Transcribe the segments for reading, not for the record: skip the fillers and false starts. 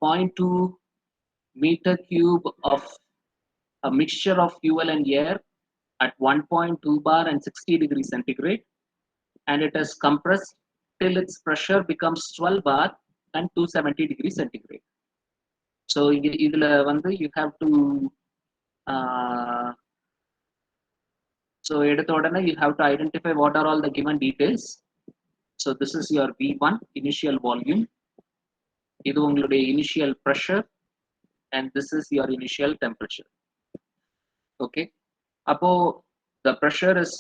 0.2 meter cube of a mixture of fuel and air at 1.2 bar and 60 degrees centigrade, and it is compressed till its pressure becomes 12 bar and 270 degrees centigrade. So இதுல வந்து you have to so எடுத்த உடனே you have to identify what are all the given details. So this is your V1 initial volume, இது உங்களுடைய initial pressure, and this is your initial temperature. Okay, அப்போ the pressure is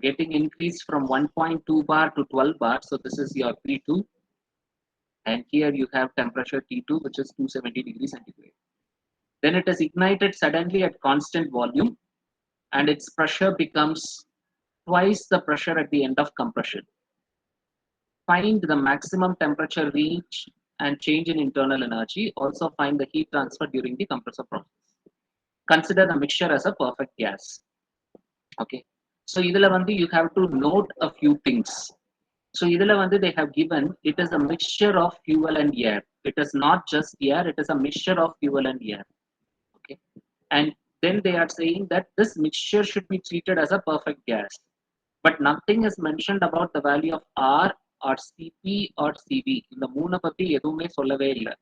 getting increased from 1.2 bar to 12 bar, so this is your P2, and here you have temperature T2, which is 270 degrees centigrade. Then it is ignited suddenly at constant volume, and its pressure becomes twice the pressure at the end of compression. Find the maximum temperature reach and change in internal energy. Also find the heat transfer during the compressor process. Consider the mixture as a perfect gas. Okay, so idhula vandu you have to note a few things. So idhula vandu they have given it is a mixture of fuel and air. It is not just air, it is a mixture of fuel and air. Okay, and then they are saying that this mixture should be treated as a perfect gas, but nothing is mentioned about the value of R or Cp or Cv. இந்த மூணு பத்தி எதுவுமே சொல்லவே இல்லை.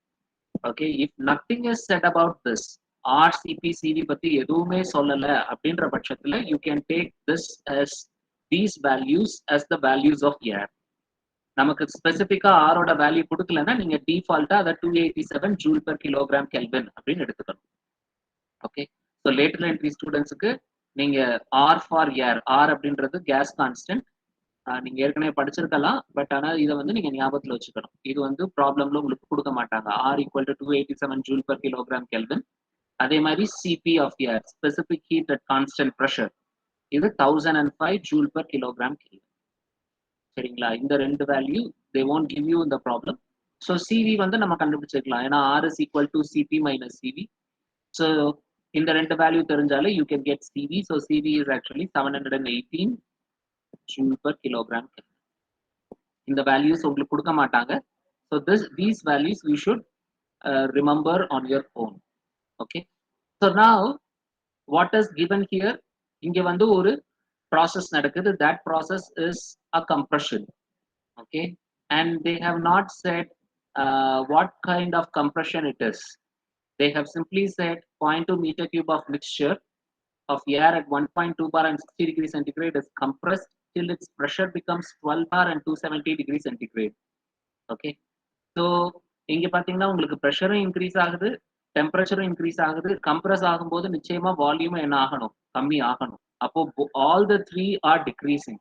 Okay, if nothing is said about this, R, Cp, Cv பத்தி எதுவுமே சொல்லல அப்படின்ற பட்சத்துல you can take this as these values as the values of air. நமக்கு ஸ்பெசிபிக்கா R ஓட வேல்யூ கொடுக்கலன்னா நீங்க டிஃபால்ட்டா அதை 287 ஜூல் per kilogram Kelvin அப்படின்னு எடுத்துக்கணும். ஓகே, ஸோ லேட்டர் என்ட்ரி ஸ்டூடெண்ட்ஸுக்கு நீங்க ஆர் ஃபார் ஏர், ஆர் அப்படின்றது கேஸ் கான்ஸ்டன்ட், நீங்க ஏற்கனவே படிச்சிருக்கலாம், பட் ஆனால் இதை வந்து நீங்க ஞாபகத்தில் வச்சுக்கணும். இது வந்து ப்ராப்ளம்ல உங்களுக்கு கொடுக்க மாட்டாங்க. R equal to 287 joule per kilogram Kelvin. அதே மாதிரி CP of air, specific heat at constant pressure, இது 1005 ஜூல் per kilogram Kelvin. சரிங்களா? இந்த ரெண்டு value they won't give you in the problem. So CV வந்து நம்ம கண்டுபிடிச்சிருக்கலாம், ஏன்னா R is equal to CP minus CV. So இந்த ரெண்டு வேல்யூ தெரிஞ்சாலே you can get CV. So CV is actually 718 joule per kilogram Kelvin. இந்த values உங்களுக்கு கொடுக்க மாட்டாங்க. So these values you should remember on your own. Okay, so now what is given here, இங்க வந்து ஒரு process நடக்குது. That process is a compression. Okay, and they have not said what kind of compression it is. They have simply said 0.2 meter cube of mixture of air at 1.2 bar and 60 degrees centigrade is compressed till its pressure becomes 12 bar and 270 degrees centigrade. Okay, so இங்க பாத்தீங்கன்னா உங்களுக்கு ப்ரெஷரும் increase ஆகுது, டெம்பரேச்சரும் increase ஆகுது. Compress ஆகும்போது நிச்சயமா volume என்ன ஆகணும், கம்மி ஆகணும். அப்போ all the three are decreasing.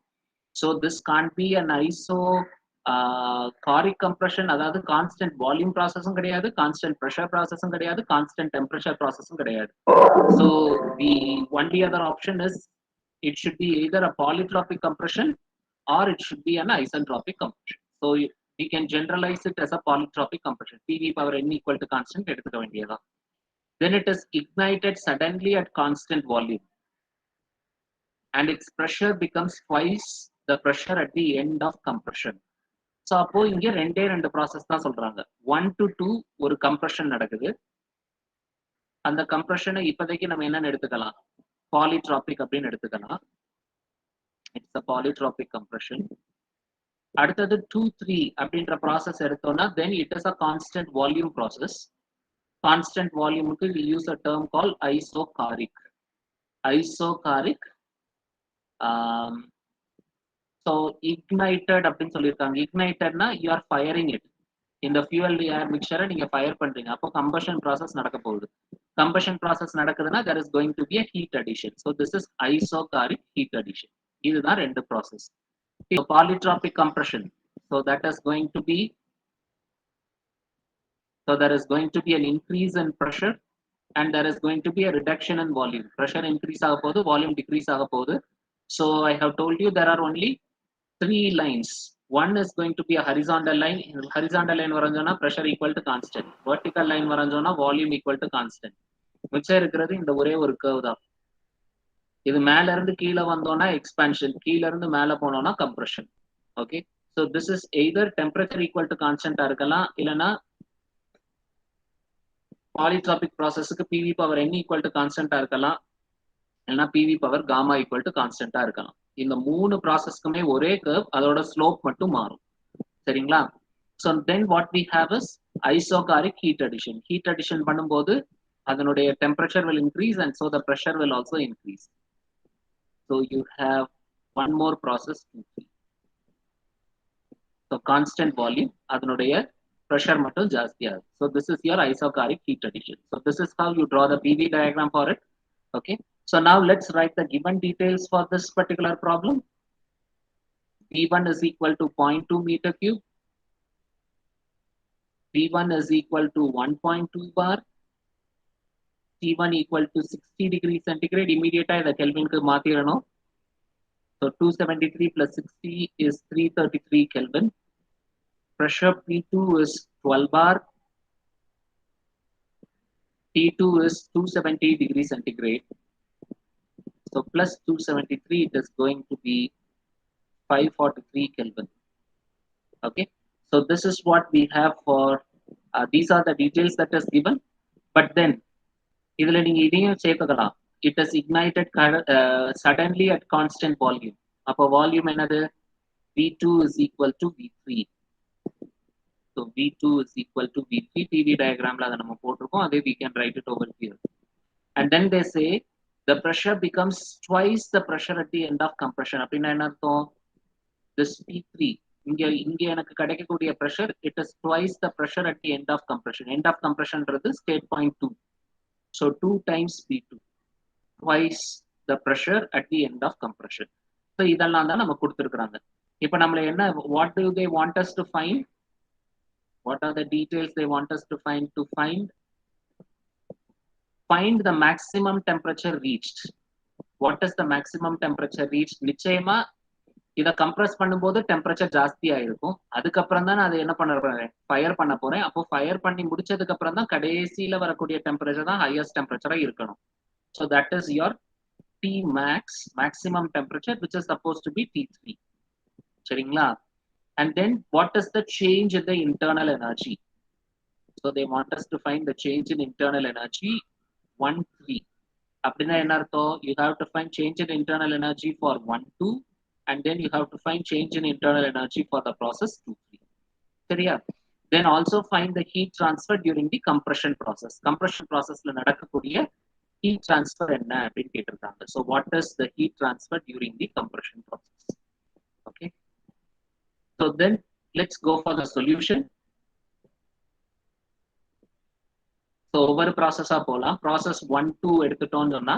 So this can't be an isocoric compression, அதாவது கான்ஸ்டன்ட் வால்யூம் ப்ராசஸும் கிடையாது, கான்ஸ்டன்ட் ப்ரெஷர் ப்ராசஸும் கிடையாது, கான்ஸ்டன்ட் டெம்பரேச்சர் ப்ராசஸும் கிடையாது. So the only other option is it should be either a polytropic compression or it should be an isentropic compression. So we can generalize it as a polytropic compression. PV power n equal to constant எடுத்துக்க வேண்டியதான். Then it is ignited suddenly at constant volume and its pressure becomes twice the pressure at the end of compression. So அப்போ இங்க ரெண்டு process தான் சொல்றாங்க. 1 to 2 ஒரு compression நடக்குது. அந்த கம்ப்ரெஷனை இப்போதைக்கு நம்ம என்னன்னு எடுத்துக்கலாம், பாலிட்ராபிக் அப்படின்னு எடுத்துக்கலாம். It's a polytropic compression. அடுத்தது 2-3 அப்படின்ற ப்ராசஸ் எடுத்தோம்னா then it is a constant volume process. Constant volumeக்கு we use a term called isocoric. Isocoric. So ignited அப்படின்னு சொல்லியிருக்காங்க. Ignitedனா you are firing it. இந்த fuel air mixture நீங்க ஃபயர் பண்றீங்க, அப்போ கம்பஷன் ப்ராசஸ் நடக்க போகுது. கம்பஷன் ப்ராசஸ் நடக்குதுன்னா there is going to be a heat addition. So this is isocoric heat addition. இதுதான் ரெண்டு process. So polytropic compression, so that is going to be, so there is going to be an increase in pressure and there is going to be a reduction in volume. Pressure increase ஆக போகுது, volume decrease ஆக போகுது. So I have told you there are only 3 lines. One is going to be a horizontal line. Horizontal line வரைஞ்சோம்னா pressure equal to constant. Vertical line வரைஞ்சோம்னா volume equal to constant. மிச்சம் இருக்கிறது இந்த ஒரே ஒரு curve தான். இது மேல இருந்து கீழே வந்தோம்னா எக்ஸ்பான்ஷன், கீழ இருந்து மேல போனோம்னா compression. Okay, so this is either temperature equal to constant இருக்கலாம், இல்லனா பாலிட்ராபிக் ப்ராசஸ்க்கு PV power n equal to கான்ஸ்டன்டா இருக்கலாம், இல்லைன்னா PV power gamma equal to கான்ஸ்டன்டா இருக்கலாம். இந்த 3 ப்ராசஸ்க்குமே ஒரே கர்வ், அதோட ஸ்லோப் மட்டும் மாறும். சரிங்களா? So then what we have is isochoric heat addition. Heat addition பண்ணும்போது அதனுடைய temperature will increase and so the pressure will also increase. So you have one more process. So constant volume, அதனுடைய pressure மட்டும் ஜாஸ்தியா இருக்கு. So this is your isocaric heat addition. So this is how you draw the PV diagram for it. Okay. So now let's write the given details for this particular problem. V1 is equal to 0.2 meter cube. V1 is equal to 1.2 bar. T1 equal to 60 degrees centigrade. Immediate the Kelvin ku maathirano. So 273 plus 60 is 333 Kelvin. Pressure P2 is 12 bar. T2 is 270 degrees centigrade. So plus 273, it is going to be 543 Kelvin. Okay. So this is what we have for, these are the details that is given. But then, it is ignited suddenly at constant volume. Upper volume another V2 is equal to V3. So V2 is equal to V3. PV diagram we can write it over here. And then they say the pressure becomes twice the pressure at the end of compression. This P3, pressure, it is twice the pressure at the end of compression. End of compression is state point 2. So 2 times P2, twice the pressure at the end of compression. So what do they want us to find? What are the details they want us to find? Find the maximum temperature reached. What is the maximum temperature reached? நிச்சயமா இத compress பண்ணும்போது temperature ஜாஸ்தியா இருக்கும். அதுக்கு அப்புறம் தான் நான் அதை என்ன பண்ண போறேன், ஃபயர் பண்ண போறேன். அப்போ ஃபயர் பண்ணி முடிச்சதுக்கு அப்புறம் தான் கடைசியில வரக்கூடிய டெம்பரேச்சர் தான் ஹையஸ்ட் டெம்பரேச்சரா இருக்கணும். So that is your T max, maximum temperature, which is supposed to be T3. சரிங்களா? And then what is the change in the internal energy? So they want us to find the change in internal energy 1, 3. அப்படின்னா என்ன அர்த்தம்? You have to find change in internal energy for 1, 2, and then you have to find change in internal energy for the process 2, 3. சரியா? Then also find the heat transfer during the compression process. Compression processல நடக்கக்கூடிய heat transfer என்ன அப்படின்னு கேட்டிருக்காங்க. So what is the heat transfer during the compression process? Okay. So then let's go for the solution. So over process process 1, 2 எடுத்துட்டோம்னு சொன்னா,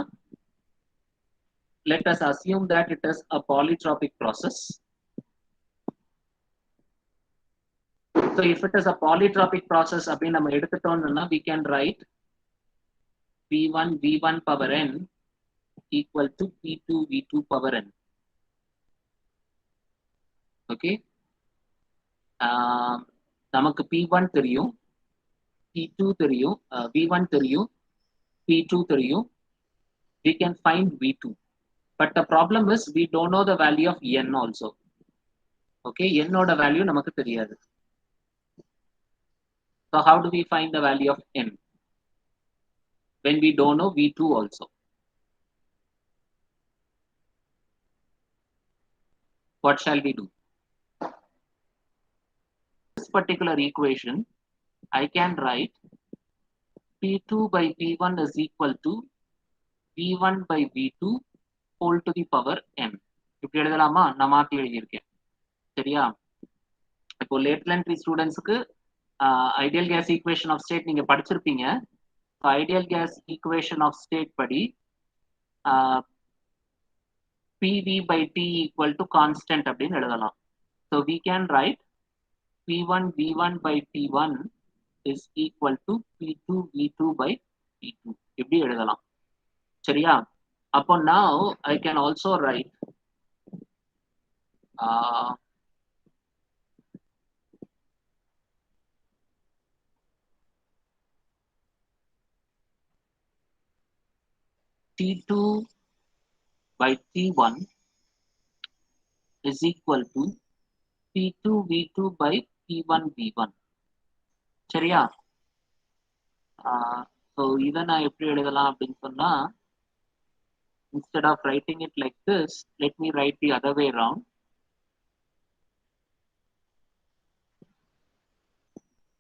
let us assume that it is a polytropic process. So if it is a polytropic process, we can write V1 power n equal to P2 power n. Okay. நமக்கு P1 தெரியும், P2 தெரியும், V1 தெரியும், P2 தெரியும். We can find V2. But the problem is we don't know the value of n also. Okay, n oda value namakku theriyadu. So how do we find the value of n when we don't know V2 also? What shall we do? This particular equation, I can write P2 by P1 is equal to V1 by V2 whole to the power n. இப்படி எழுதலாமா? நான் மாத்தி எழுதியிருக்கேன். சரியா? இப்போ lateral entry ஸ்டூடெண்ட்ஸ்க்கு ideal gas equation of state நீங்க படிச்சிருப்பீங்க. Ideal gas equation of state படி PV by T equal to constant அப்படின்னு எழுதலாம். So we can write P1 V1 by T1 is equal to P2 V2 by T2. இப்படி எழுதலாம். சரியா? அப்போ now I can also write T2 by T1 is equal to P2 V2 by P1 V1. சரியா? So இதை நான் எப்படி எழுதலாம் அப்படின்னு சொன்னா, instead of writing it like this, let me write the other way around.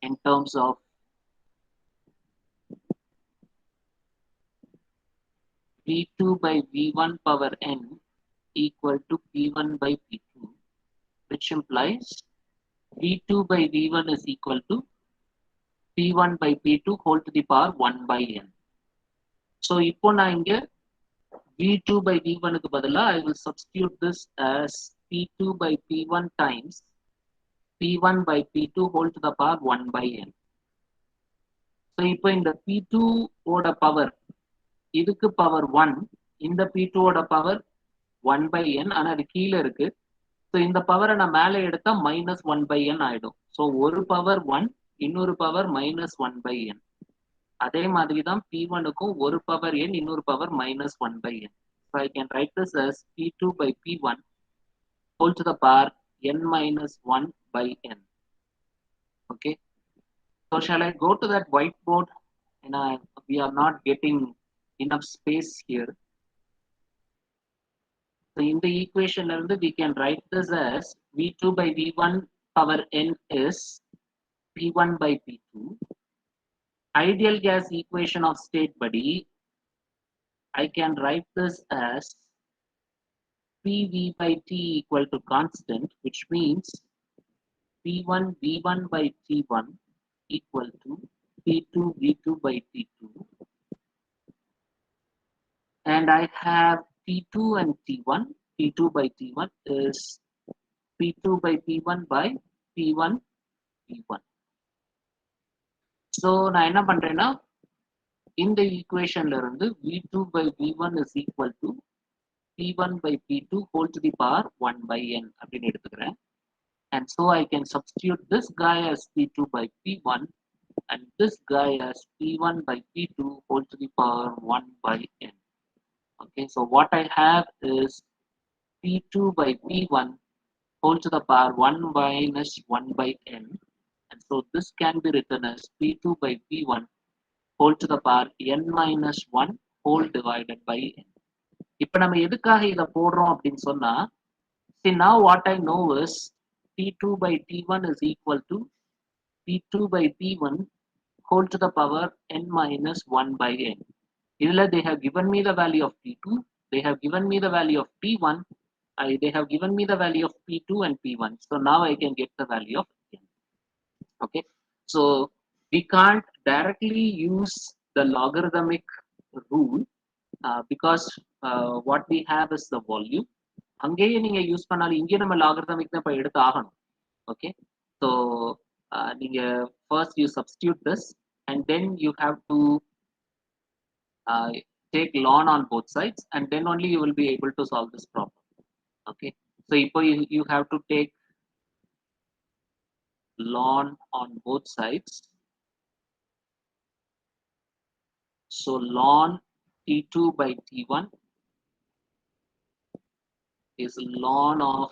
In terms of V2 by V1 power n equal to P1 by P2, which implies V2 by V1 is equal to P1 by P2 whole to the power 1 by n. So இப்போ நான் இங்க V2 by V1 க்கு பதிலா I will substitute this as P2 by P1 times P1 by P2 whole to the power 1 by n. So இப்போ இந்த P2 ஓட power இதுக்கு power 1, இந்த P2 ஓட பவர் 1 by n, ஆனா அது கீழே இருக்கு. ஸோ இந்த பவரை நான் மேலே எடுத்தா மைனஸ் 1 by n ஆயிடும். ஸோ ஒரு பவர் 1, இன்னொரு பவர் மைனஸ் 1 by n. அதே மாதிரி தான் P1க்கும் ஒரு பவர் n, இன்னொரு power minus 1 by n. So I can write this as P2 by P1 whole to the power n minus 1 by n. Okay. So shall I go to that whiteboard? And we are not getting enough space here. So in the equation we can write this as V2 by V1 power n is P1 by P2. Ideal gas equation of state body, I can write this as PV by T equal to constant, which means P1 V1 by T1 equal to P2 V2 by T2. And I have P2 and T1. P2 by T1 is P2 by P1 by P1 P1. So நான் என்ன பண்றேன்னா, இந்த ஈக்குவேஷன்ல இருந்து V2 by V1 is equal to P1 by P2 whole to the power 1 by n அப்படின்னு எடுத்துக்கிறேன். And so I can substitute this guy as P2 by P1 and this guy as P1 by P2 whole to the power 1 by n. Okay, so what I have is P2 by P1 whole to the power 1 minus 1 by n. And so this can be written as P2 by P1 whole to the power n minus 1 whole divided by n. இப்போ நம்ம எதுக்காக இதை போடுறோம் அப்படின்னு சொன்னா, see now what I know is P2 by T1 is equal to P2 by P1 whole to the power n minus 1 by n. Idhila they have given me the value of P2, they have given me the value of P1, they have given me the value of P2 and P1. So now I can get the value of n. Okay, so we can't directly use the logarithmic rule because what we have is the volume. அங்கேயே நீங்க use பண்ணாலும் இங்கே நம்ம logarithmic தான் இப்போ எடுத்து ஆகணும். Okay, so நீங்க first you substitute this and then you have to take ln on both sides and then only you will be able to solve this problem. Okay, so you have to take ln on both sides. So ln T2 by T1 is ln of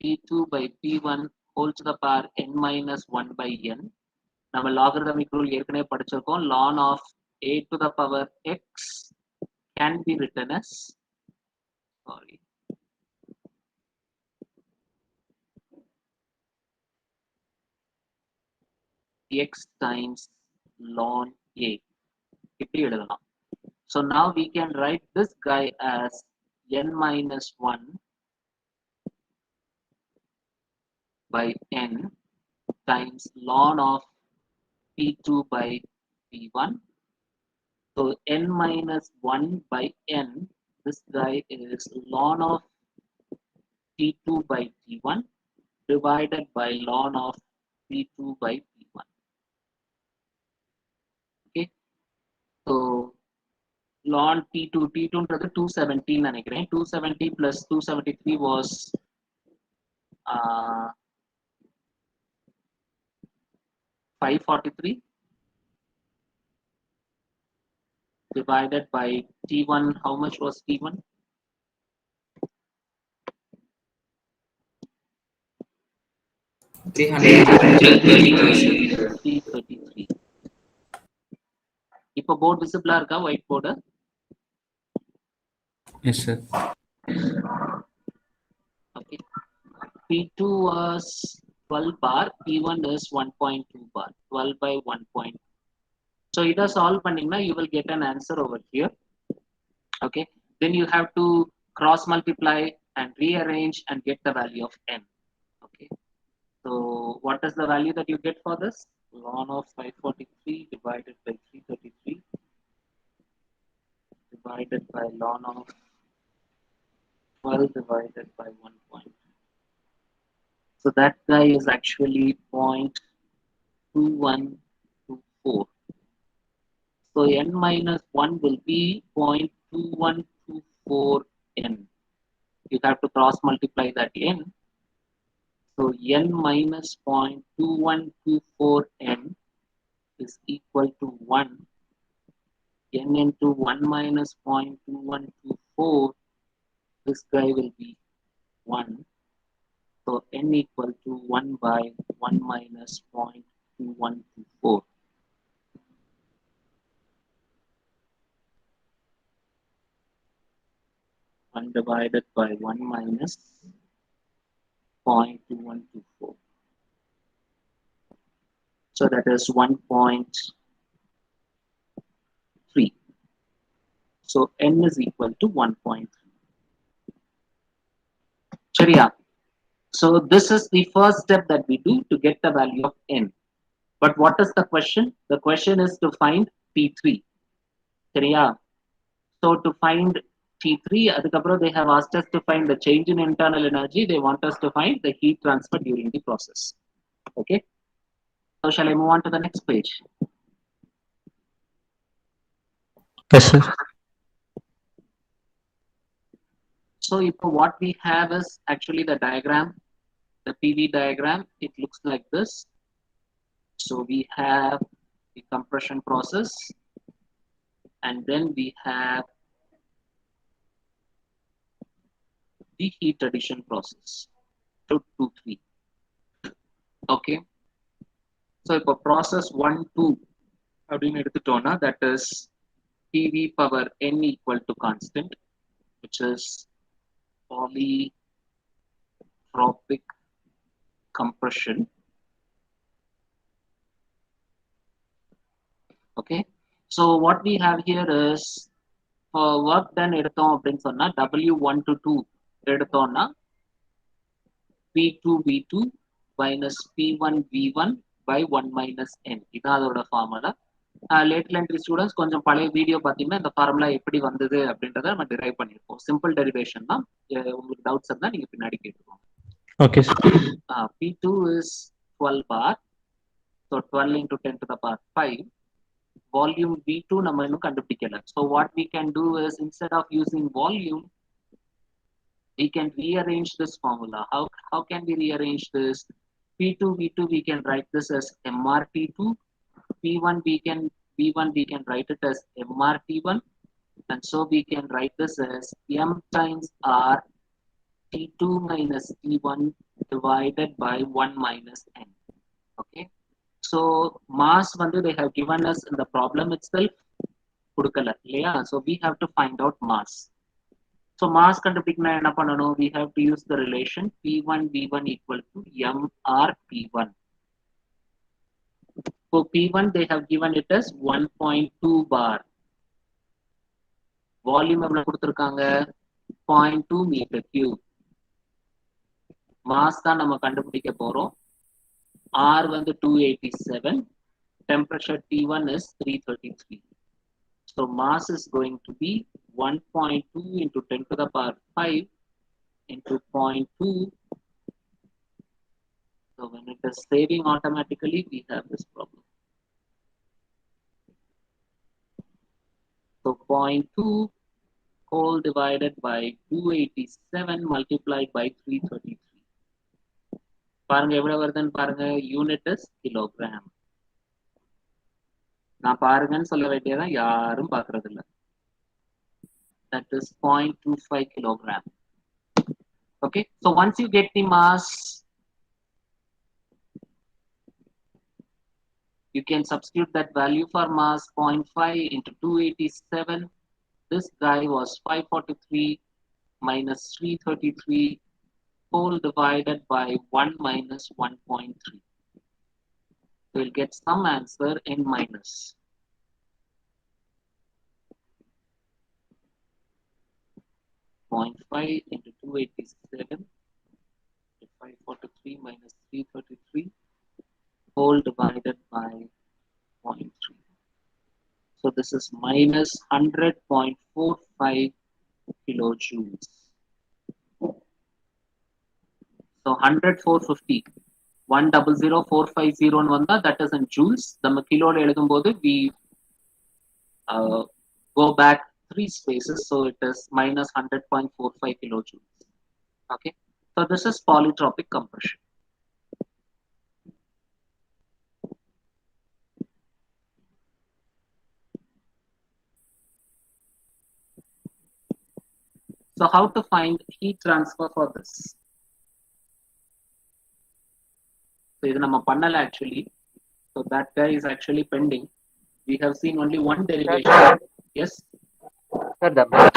P2 by P1 whole to the power n minus 1 by n. நம்ம logarithmic rule ஏற்கனவே படிச்சிருக்கோம். ln of a to the power x can be written as x times ln a. இப்படி எழுதலாம். So now we can write this guy as n minus 1 by n times ln of P2 by P1. So n minus 1 by n, this guy is ln of P2 by P1 divided by ln of P2 by P1. Okay, so ln T2 ன்றது 270 நினைக்கிறேன். 270 plus 273 was 543 divided by T1. How much was T1? $333. இப்போ board விசிபிளா இருக்கா? White board. Yes, sir. Okay. P2 was 12 bar, P1 is 1.2 bar, 12 by 1. So either solve பண்ணீங்கன்னா you will get an answer over here. Okay, then you have to cross multiply and rearrange and get the value of n. Okay, so what is the value that you get for this? Ln of 543 divided by 333 divided by ln of 12 divided by 1. So that guy is actually 0.2124. So n minus 1 will be 0.2124 n. You have to cross multiply that n. So n minus 0.2124 n is equal to 1. N into 1 minus 0.2124, this guy will be 1. So n equal to 1 by 1 minus 0.2124. Divided by 1 minus 0.2124. So that is 1.3. So n is equal to 1.3. Chariya. So this is the first step that we do to get the value of n. But what is the question? The question is to find T3. Chariya. So to find T3, they have asked us to find the change in internal energy. They want us to find the heat transfer during the process. Okay. So shall I move on to the next page? Yes, sir. So what we have is actually the diagram, the PV diagram. It looks like this. So we have the compression process, and then we have the heat addition process. 2, 2, 3. Okay. So if a process 1, 2, that is PV power n equal to constant, which is polytropic compression. Okay. So what we have here is for work done W1 to 2 P2 V2 minus P1 V1 by 1 minus n. இதான் அதோட formula. Lateral entry students கொஞ்சம் பழைய video பார்த்தீங்கன்னா இந்த formula எப்படி வந்தது அப்படின்றத நம்ம டிரைவ் பண்ணியிருக்கோம். சிம்பிள் டெரிவேஷன் தான். உங்களுக்கு டவுட்ஸ் இருந்தால் நீங்கள் பின்னாடி கேட்டுக்கோங்க. Okay. P2 is 12 bar. So 12 into 10 to the power 5. Volume V2 நம்ம இன்னும் கண்டுபிடிக்கல. So what we can do is instead of using volume, we can rearrange this formula. How can we rearrange this? P2 V2 we can write this as MRT2. P1 we can write it as MRT1, and so we can write this as M times R T2 minus T1 divided by 1 minus n. Okay. So mass they have given us in the problem itself. So we have to find out mass. So mass we have to use the relation P1 V1 equal to MR P1. For P1 they have given it as 1.2 bar. Volume 0.2 meter cube. Mass தான் நம்ம கண்டுபிடிக்க போறோம். R 287. Temperature T1 is 333. So mass is going to be 1.2 into 10 to the power 5 into 0.2. So when it is saving automatically, we have this problem. So 0.2 whole divided by 287 multiplied by 333. பாருங்க எவ்வளவு வருதுன்னு பாருங்க. Unit is kilogram. நான் பாருங்கன்னு சொல்ல வேண்டியதான், யாரும் பார்க்கறது இல்லை. That is 0.25 kilogram. Okay, so once you get the mass, You can substitute that value for mass 0.5 into 287. This guy was 543 minus 333 whole divided by 1 minus 1.3. We'll get some answer in minus. Point 0.5 into 287, 543 minus 333 whole divided by 0.3. So this is minus 100.45 kilojoules. So 100, 450. 100,450 vanda, that is in joules. நம்ம கிலோல எழுதும்போது we go back 3 spaces, so it is minus 100.45 kilojoules. Okay, so this is polytropic compression. So how to find heat transfer for this? So இது நம்ம பண்ணல actually. So that guy is actually pending. We have seen only one derivation. Yes. Sir, the mass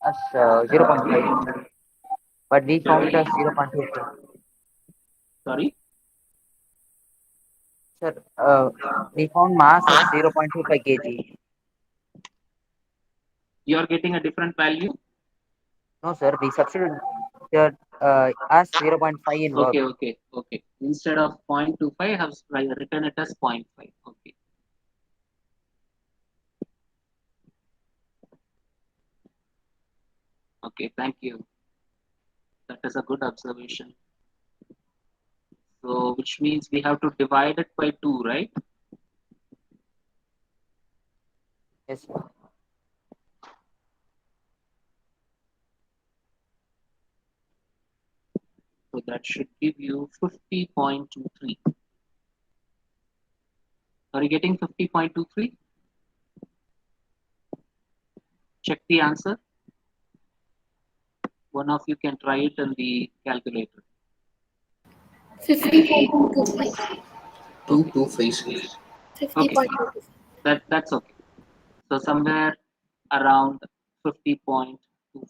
as 0.5, but we found it as 0.25. Sorry. Sir, we found mass as 0.25 kg. You are getting a different value. No, sir, we substituted as 0.5 in work. Okay. Instead of 0.25, I have written it as 0.5. Okay. Okay, thank you. That is a good observation. So, which means we have to divide it by 2, right? Yes, sir. So that should give you 50.23. Are you getting 50.23? Check the answer. One of you can try it in the calculator. 50.25. 226. 50.25. That's okay. So somewhere around 50.24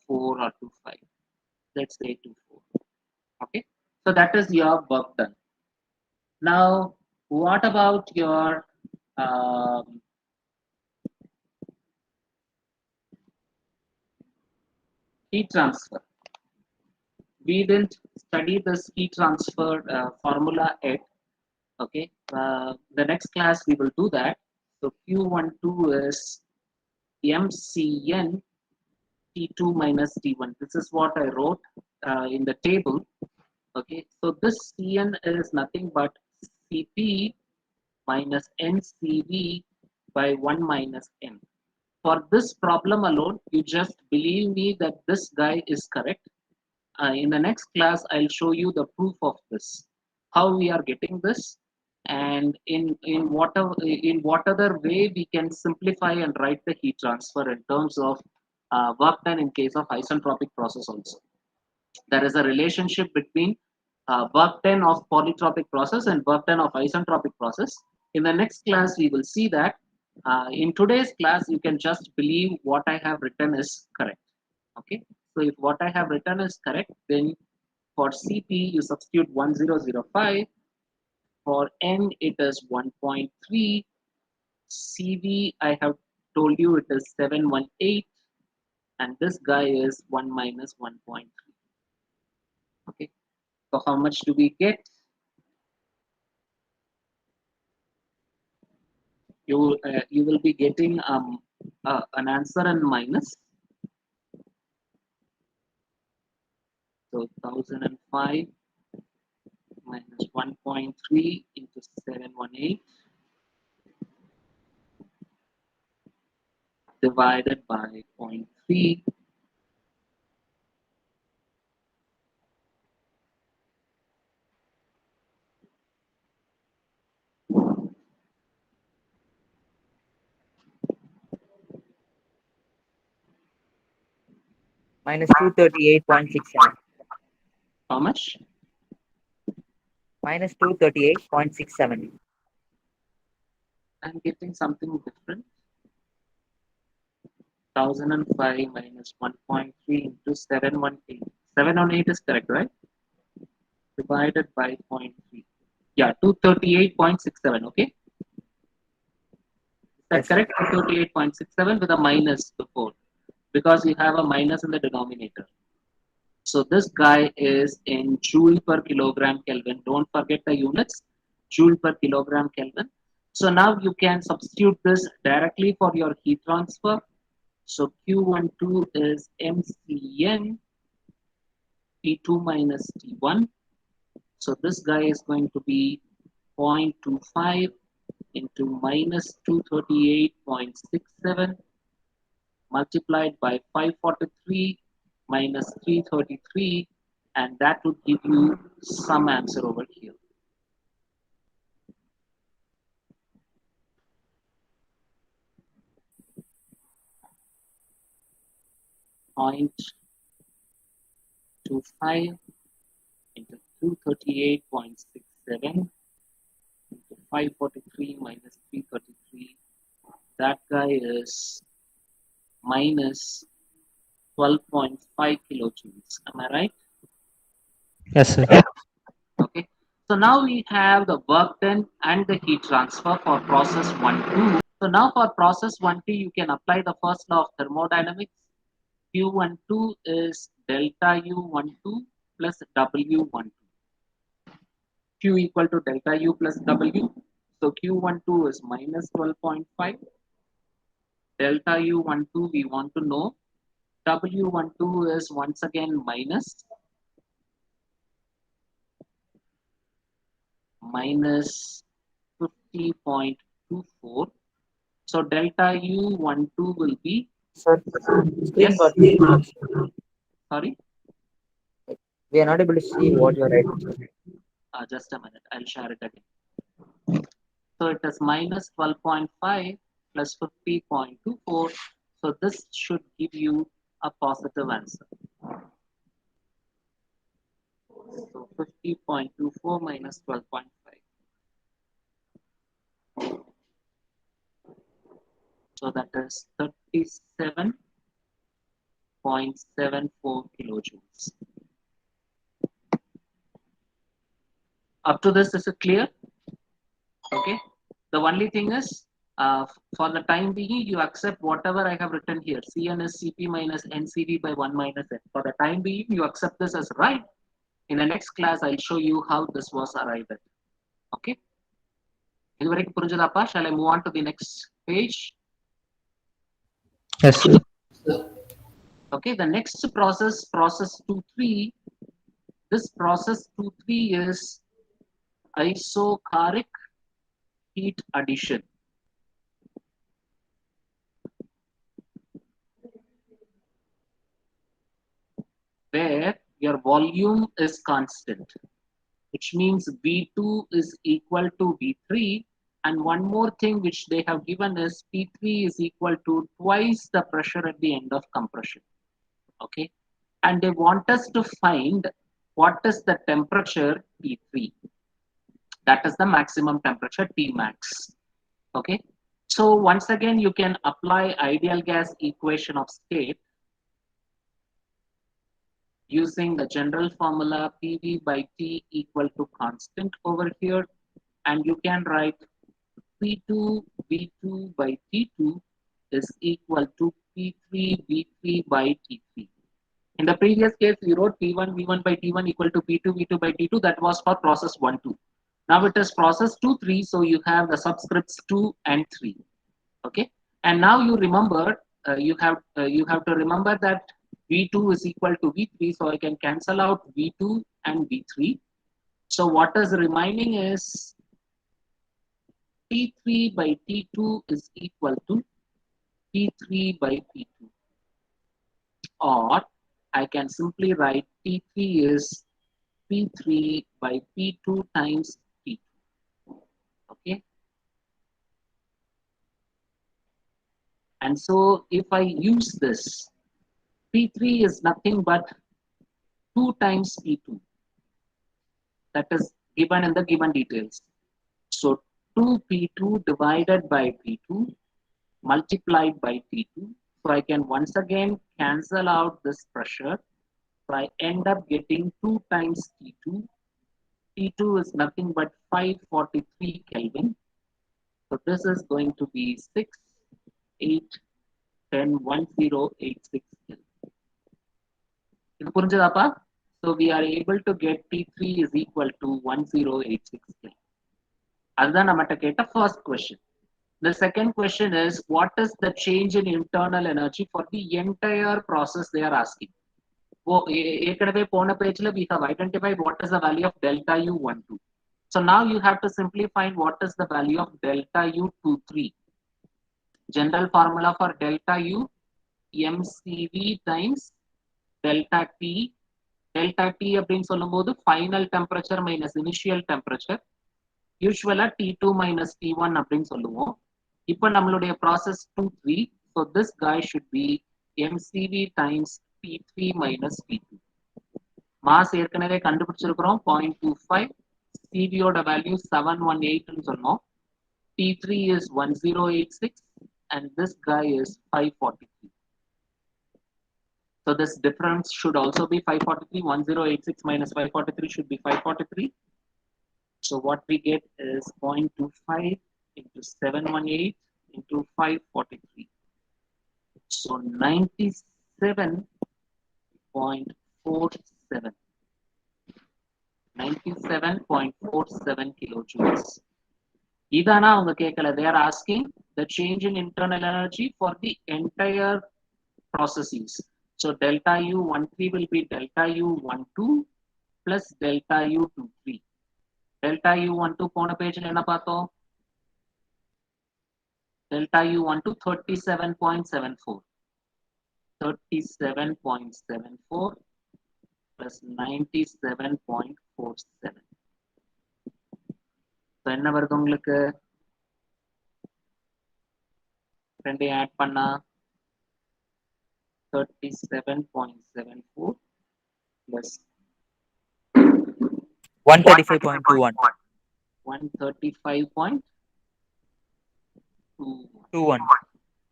or 25. Let's say 24. Okay. So that is your work done. Now, what about your heat transfer? We didn't study this heat transfer formula yet. Okay. The next class we will do that. So Q12 is MCN T2 minus T1. This is what I wrote in the table. Okay. So this Cn is nothing but Cp minus NCV by 1 minus N. For this problem alone, you just believe me that this guy is correct. In the next class, I'll show you the proof of this, how we are getting this, and in what other way we can simplify and write the heat transfer in terms of work done in case of isentropic process also. There is a relationship between work done of polytropic process and work done of isentropic process. In the next class, we will see that. In today's class, you can just believe what I have written is correct. Okay. So if what I have written is correct, then for Cp, you substitute 1005. For N, it is 1.3. Cv, I have told you it is 718. And this guy is 1 minus 1.3. Okay. So how much do we get? You will be getting an answer in minus. So 1005 minus 1.3 into 718 divided by 0.3. Minus 238.67. How much? minus 238.67. I'm getting something different. 1005 minus 1.3 into 718. 718 is correct, right? Divided by 0.3. Yeah, 238.67. Okay. Is that Yes, sir. correct? 238.67 with a minus before, because you have a minus in the denominator. So this guy is in joule per kilogram Kelvin. Don't forget the units, joule per kilogram Kelvin. So now you can substitute this directly for your heat transfer. So Q12 is MCN T2 minus T1. So this guy is going to be 0.25 into minus 238.67 multiplied by 543 minus 333, and that would give you some answer over here. Point 25 into 238.67 into 543 minus 333. That guy is minus 12.5 kilojoules. Am I right? Yes, sir. Okay. So now we have the work done and the heat transfer for process 1-2. So now for process 1-2, you can apply the first law of thermodynamics. Q12 is delta U12 plus W12. Q equal to delta U plus W. So Q12 is minus 12.5. Delta U12 we want to know. W12 is once again minus 50.24. So delta U12 will be, Sir, screen yes, got changed. sorry, We are not able to see what you're writing, sir. just a minute, I'll share it again. So it is minus 12.5 plus 50.24. So this should give you a positive answer. So 50.24 minus 12.5. So that is 37.74 kilojoules. Up to this, is it clear? Okay. The only thing is, for the time being, you accept whatever I have written here. Cn is Cp minus NCV by 1 minus n. For the time being, you accept this as right. In the next class, I'll show you how this was arrived at. Okay. Shall I move on to the next page? Yes, sir. Okay, the next process, process 2-3. This process 2-3 is isochoric heat addition. Where your volume is constant, which means V2 is equal to V3. And one more thing which they have given is P3 is equal to twice the pressure at the end of compression. Okay. And they want us to find what is the temperature T3. That is the maximum temperature Tmax. Okay. So once again, you can apply ideal gas equation of state using the general formula PV by T equal to constant over here. And you can write P2 V2 by T2 is equal to P3 V3 by T3. In the previous case, we wrote P1 V1 by T1 equal to P2 V2 by T2. That was for process 1-2. Now it is process 2-3. So you have the subscripts 2 and 3. Okay. And now you remember, you have to remember that V2 is equal to V3. So I can cancel out V2 and V3. So what is remaining is T3 by T2 is equal to T3 by T2. Or I can simply write T3 is P3 by P2 times T2. Okay. And so if I use this, P3 is nothing but 2 times P2. That is given in the given details. So 2P2 divided by P2 multiplied by T2. So I can once again cancel out this pressure. So I end up getting 2 times T2. T2 is nothing but 543 Kelvin. So this is going to be 6, 8, 10, 1086 Kelvin. இது புரிஞ்சதாப்பா? So we are able to get T3 is equal to 1086 Kelvin. அதுதான் நம்மகிட்ட கேட்ட first question. The second question is, what is the change in internal energy for the entire process they are asking? ஏற்கனவே போன பேஜ்ல we have identified what is the value of delta U12. So now you have to simply find what is the value of delta U23. General formula for delta U, mCV times delta T. Delta T அப்படின்னு சொல்லும்போது final temperature minus initial temperature. Usually T2 minus T1 அப்படின்னு சொல்லுவோம். இப்போ நம்மளுடைய process 2-3. So this guy should be mCV times T3 minus T2. Mass ஏற்கனவே கண்டுபிடிச்சிருக்கிறோம் 0.25. CV ஓட value 718 ன்னு சொன்னோம். T3 is 1086 and this guy is 543. So this difference should also be 543. 1086 minus 543 should be 543. So what we get is 0.25 into 718 into 543. So 97.47. 97.47 kilojoules. Idana avanga kekala. They are asking the change in internal energy for the entire processes. So delta U13 will be delta U12 plus delta U23. Delta U12 போன பேஜ்ல என்ன பார்த்தோம்? Delta U12 37.74. 37.74 plus 97.47. So என்ன வருது உங்களுக்கு? ரெண்டே add பண்ணா 37.74 plus 135.21. 135.21.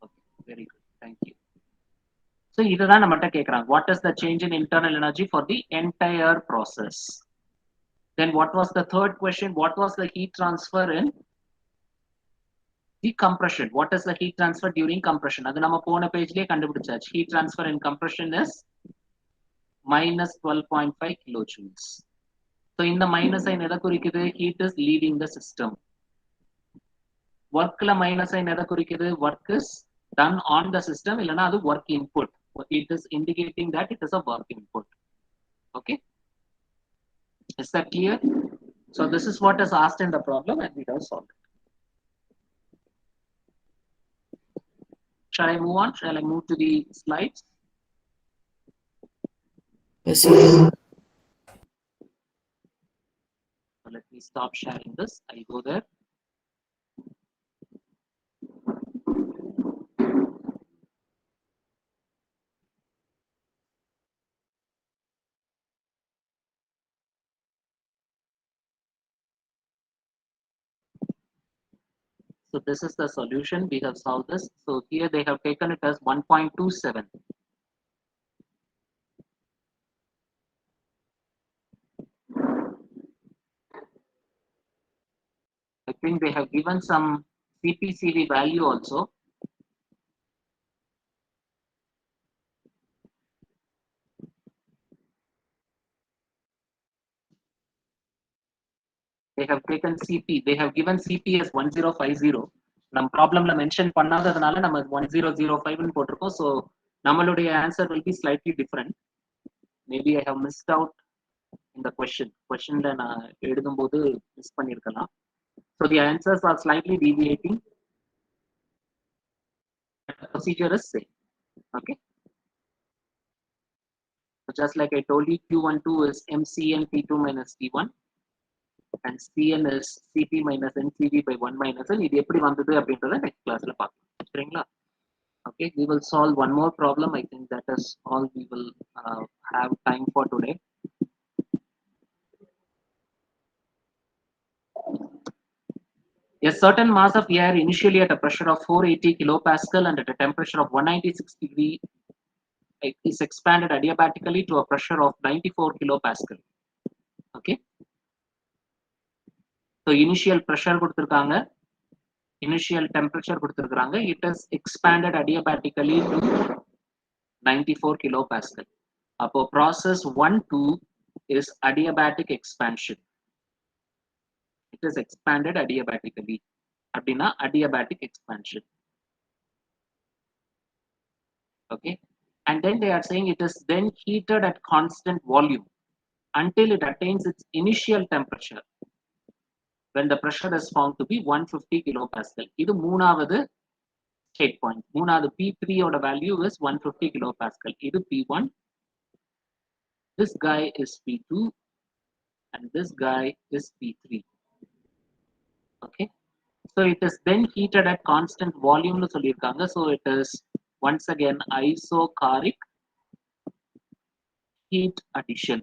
Okay, very good. Thank you. So இதுதான் நம்மட்ட கேக்குறாங்க. What is the change in internal energy for the entire process? Then what was the third question? What was the heat transfer in the compression? What is the heat transfer during compression? அது நம்ம போன பேஜ்லயே கண்டுபிடிச்சாச்சு. Heat transfer in compression is minus 12.5 kilojoules. So இந்த minus sign எதை குறிக்குது? Heat is leaving the system. Workல minus sign எதை குறிக்குது? Work is done on the system. இல்லனா அது work input. It is indicating that it is a work input. Okay. Is that clear? So this is what is asked in the problem and we have solved it. Shall I move on? Shall I move to the slides? Yes, sir. So let me stop sharing this. I'll go there. So this is the solution. We have solved this. So here they have taken it as 1.27. I think they have given some CPCV value also. They have taken CP. They have given CP as 1050. நம்ம ப்ராப்ளம்ல mention பண்ணாததுனால நம்ம 1005 ன்னு போட்டிருக்கோம். So நம்மளுடைய answer will be slightly different. Maybe I have missed out in the question. Questionல நான் எழுதும்போது miss பண்ணிருக்கலாம். So the answers are slightly deviating. The procedure is same. Okay. So just like I told you, Q12 is MCN T2 minus T1 and CN is CP minus NCV by 1 minus N. இது எப்படி வந்தது அப்படின்றத next classல பார்க்கலாம். சரிங்களா? Okay, we will solve one more problem. I think that is all we will have time for today. A certain mass of air initially at a pressure of 480 kilopascal and at a temperature of 196 degree is expanded adiabatically to a pressure of 94 kilopascal. Okay. So initial pressure கொடுத்திருக்காங்க, initial temperature கொடுத்திருக்காங்க. It is expanded adiabatically to 94 kilopascal. அப்போ process 1-2 is adiabatic expansion. It is expanded adiabatically. அப்படின்னா adiabatic expansion. Okay. And then they are saying it is then heated at constant volume until it attains its initial temperature when the pressure is found to be 150 kilopascal. இது மூணாவது state point. மூணாவது P3 ஓட value is 150 kilopascal. இது P1. This guy is P2 and this guy is P3. Okay. So it is then heated at constant volume னு சொல்லியிருக்காங்க. So it is once again isochoric heat addition.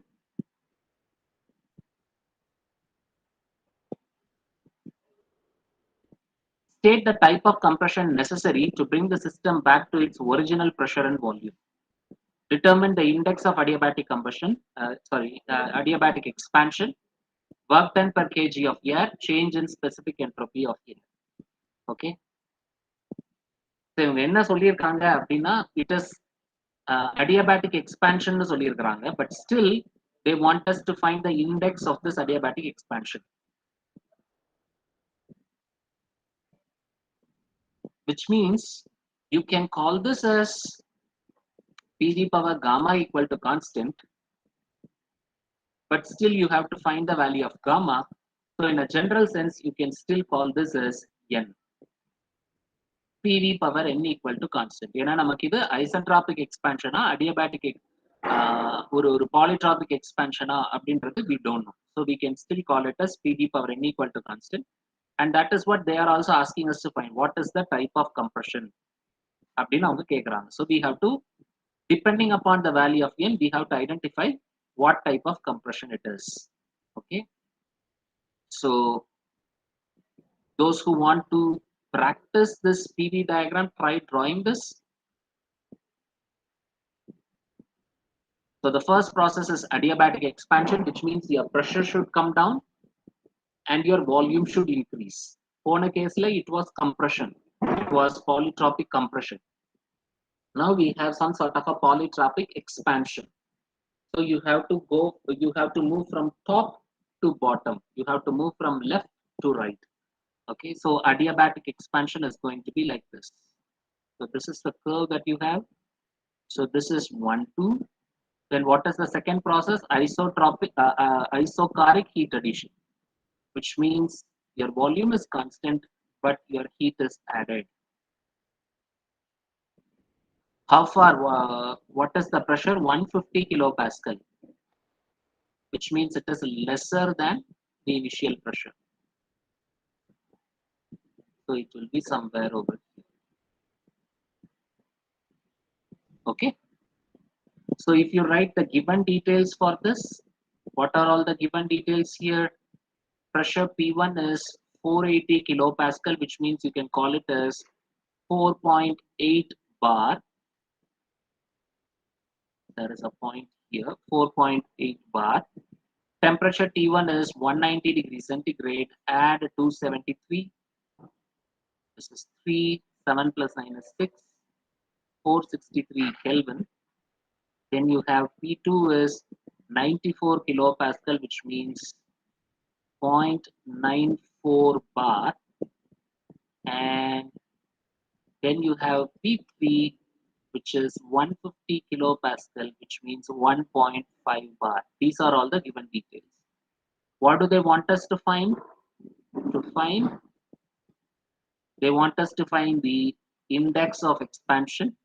State the type of compression necessary to bring the system back to its original pressure and volume. Determine the index of adiabatic combustion, adiabatic expansion, work done per kg of air, change in specific entropy of air. Okay. So இவங்க என்ன சொல்லியிருக்காங்க அப்படின்னா it is adiabatic expansion னு சொல்லியிருக்காங்க, but still they want us to find the index of this adiabatic expansion, which means you can call this as PV power gamma equal to constant, but still you have to find the value of gamma. So in a general sense, you can still call this as n. PV power n equal to constant. ஏன்னா நமக்கு இது ஐசென்ட்ராபிக் எக்ஸ்பான்ஷனா அடியபாட்டிக் ஒரு polytropic expansion அப்படின்றது we don't know. So we can still call it as PV power n equal to constant. And that is what they are also asking us to find. What is the type of compression? அப்படின்னு அவங்க கேட்குறாங்க. So we have to, depending upon the value of n, we have to identify what type of compression it is. Okay. So those who want to practice this PV diagram, try drawing this. So the first process is adiabatic expansion, which means your pressure should come down and your volume should increase. Pona casela it was compression. It was polytropic compression. Now we have some sort of a polytropic expansion. So you have to move from top to bottom. You have to move from left to right. Okay, so adiabatic expansion is going to be like this. So this is the curve that you have. So this is 1, 2. Then what is the second process? Isochoric heat addition, which means your volume is constant, but your heat is added. How far? What is the pressure? 150 kilopascal, which means it is lesser than the initial pressure. So it will be somewhere over here. Okay. So if you write the given details for this, what are all the given details here? Pressure P1 is 480 kilopascal, which means you can call it as 4.8 bar. There is a point here, 4.8 bar. Temperature T1 is 190 degrees centigrade, add 273. This is 3, 7 plus 9 is 6, 463 Kelvin. Then you have P2 is 94 kilopascal, which means 0.94 bar. And then you have P3, which is 150 kilopascal, which means 1.5 bar. These are all the given details. What do they want us to find? They want us to find the index of expansion.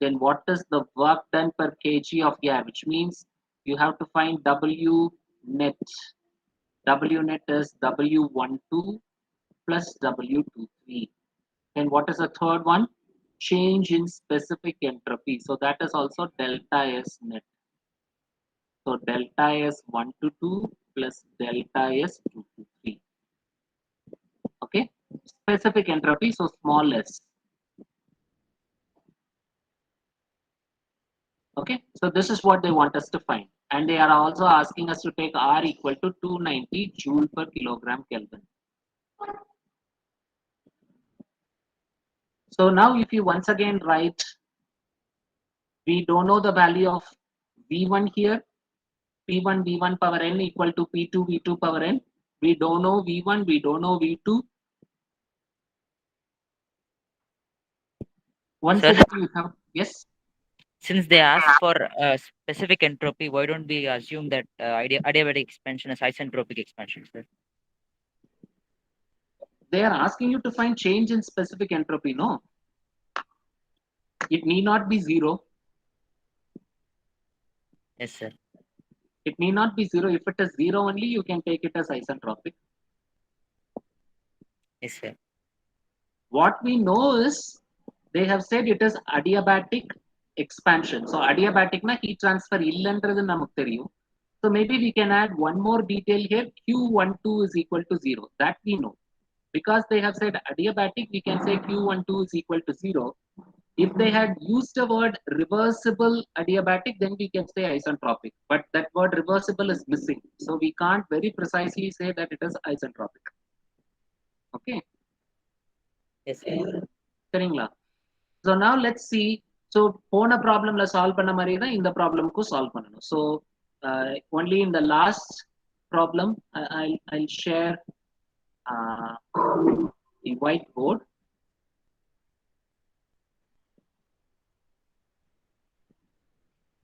Then what is the work done per kg of air, which means you have to find W net. W net is W12 plus W23. Then what is the third one? Change in specific entropy. So that is also delta S net. So delta S 1 to 2 plus delta S 2 to 3. specific entropy, so small s. Okay, so this is what they want us to find. And they are also asking us to take R equal to 290 joule per kilogram Kelvin. So now if you once again write, we don't know the value of V1 here, P1 V1 power n equal to P2 V2 power n. We don't know V1, we don't know V2. Once Sir? again you have, yes? Since they asked for specific entropy, why don't we assume that adiabatic expansion is isentropic expansion, sir? They are asking you to find change in specific entropy, no? It need not be zero. Yes, sir. It need not be zero. If it is zero only, you can take it as isentropic. Yes, sir. What we know is they have said it is adiabatic expansion. So adiabatic na heat transfer illandradhu namakku theriyum. So maybe we can add one more detail here. Q12 is equal to 0. That we know. Because they have said adiabatic, we can say Q12 is equal to 0. If they had used the word reversible adiabatic, then we can say isentropic. But that word reversible is missing. So we can't very precisely say that it is isentropic. Okay. Yes, sir. சரிங்களா? So now let's see. So போன ப்ராப்ளம்ல solve பண்ண மாதிரி தான் இந்த ப்ராப்ளமுக்கும் solve பண்ணணும். So only in the last problem I'll share the whiteboard.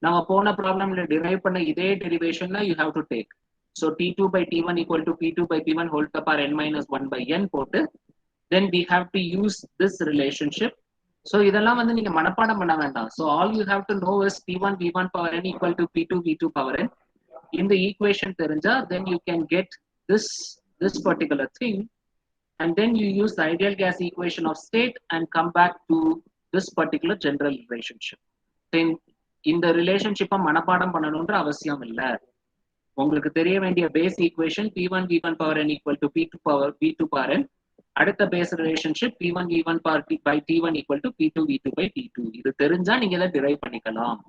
Now போன ப்ராப்ளம்ல derive பண்ண இதே derivation you have to take. So T2 by T1 equal to P2 by P1 whole to the power n minus 1 by n போட்டு then we have to use this relationship. So இதெல்லாம் வந்து நீங்க மனப்பாடம் பண்ண வேண்டாம். So all you have to know is P1 V1 power n equal to P2 V2 power n. In the equation தெரிஞ்சா then you can get this particular thing, and then you use the ideal gas equation of state and come back to this particular general relationship. Then இந்த ரிலேஷன்ஷிப்பை மனப்பாடம் பண்ணணும்ன்ற அவசியம் இல்லை. உங்களுக்கு தெரிய வேண்டிய base equation P1 V1 power n equal to P2 power V2 power n. அடுத்த base relationship P1 V1 power by T1 equal to P2 V2 by T2. இது தெரிஞ்சா நீங்க இதை டிரைவ் பண்ணிக்கலாம்.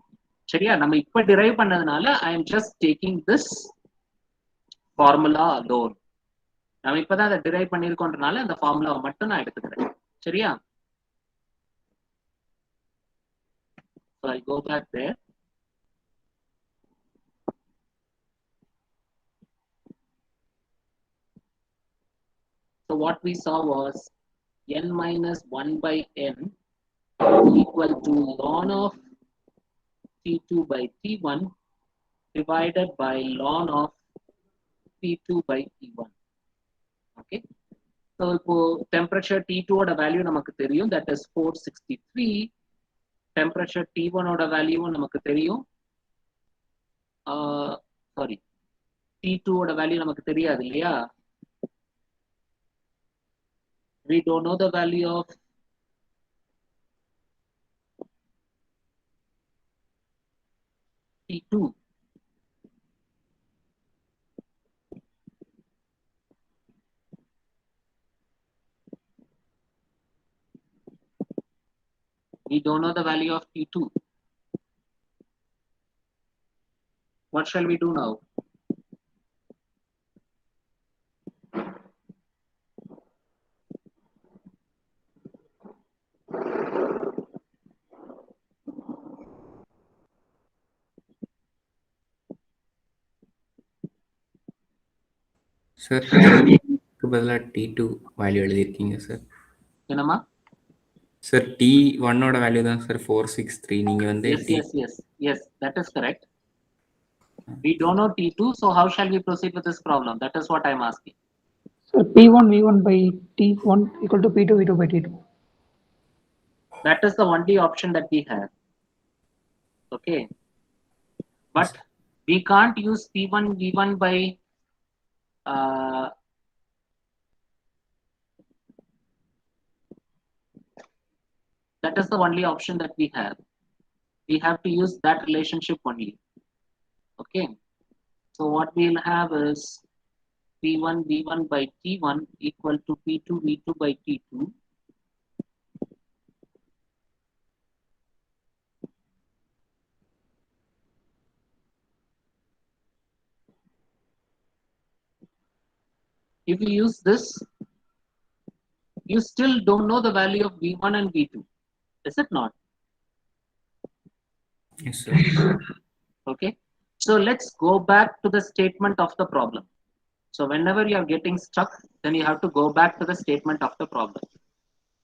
சரியா? நம்ம இப்ப டிரைவ் பண்ணதுனால I am just taking this formula alone. நம்ம இப்பதான் அதை டிரைவ் பண்ணிருக்கோன்றனால அந்த ஃபார்முலாவை மட்டும் நான் எடுத்துக்கிறேன். சரியா? So I'll go back there. So what we saw was n minus 1 by n equal to ln of T2 by T1 divided by ln of T2 by T1. Okay. So இப்போ temperature T2 ஓட value நமக்கு தெரியும், that is 463. Temperature T1 ஓட value நமக்கு தெரியும், sorry T2 ஓட value நமக்கு தெரியாது இல்லையா? We don't know the value of T2. We don't know the value of T2. What shall we do now? Sir க்கு பதிலா T2 வேல்யூ எழுதியிருக்கீங்க சார். என்னமா? சார் T1 ஓட வேல்யூ தான் சார் 463. நீங்க வந்து yes, that is correct. We don't know T2, so how shall we proceed with this problem? That is what I am asking. So P1 V1 by T1 equal to P2 V2 by T2. That is the only option that we have. Okay. But we can't use P1 V1 by that is the only option that we have. We have to use that relationship only. Okay. So what we'll have is P1 V1 by T1 equal to P2 V2 by T2. If you use this, you still don't know the value of V1 and V2, is it not? Yes, sir. Okay, so let's go back to the statement of the problem. So whenever you are getting stuck, then you have to go back to the statement of the problem.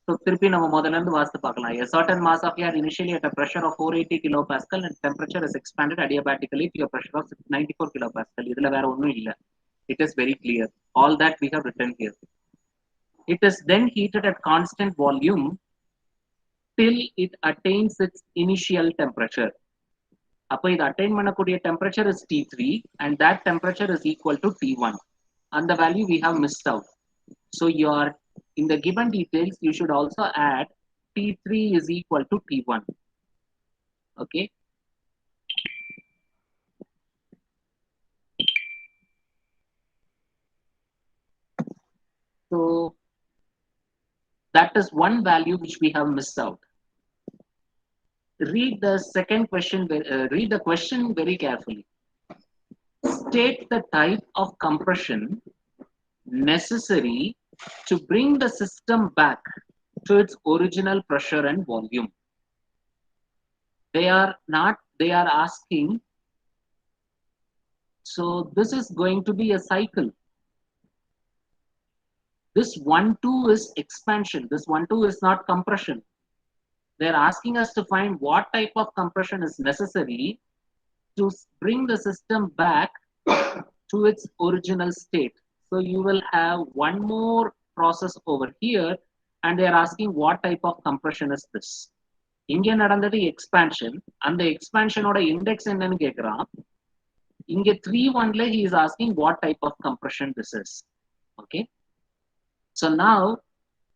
So திருப்பி நம்ம முதல்ல இருந்து வாசித்து பார்க்கலாம். A certain mass of air initially at a pressure of 480 kilopascal and temperature is expanded adiabatically to a pressure of 94 kilopascal. இதுல வேற ஒண்ணும் இல்ல. It is very clear. All that we have written here. It is then heated at constant volume till it attains its initial temperature. அப்போ இது attain பண்ணக்கூடிய temperature is T3 and that temperature is equal to T1. And the value we have missed out. So in the given details, you should also add T3 is equal to T1. Okay. So that is one value which we have missed out. Read the second question, read the question very carefully. State the type of compression necessary to bring the system back to its original pressure and volume. They are asking, so this is going to be a cycle. This 1-2 is expansion. This 1-2 is not compression. They're asking us to find what type of compression is necessary to bring the system back to its original state. So you will have one more process over here and they are asking what type of compression is this. இங்க நடந்தது expansion. அந்த expansion ஓட index என்னன்னு கேக்குறான். இங்க 3-1ல he is asking what type of compression this is. Okay. So now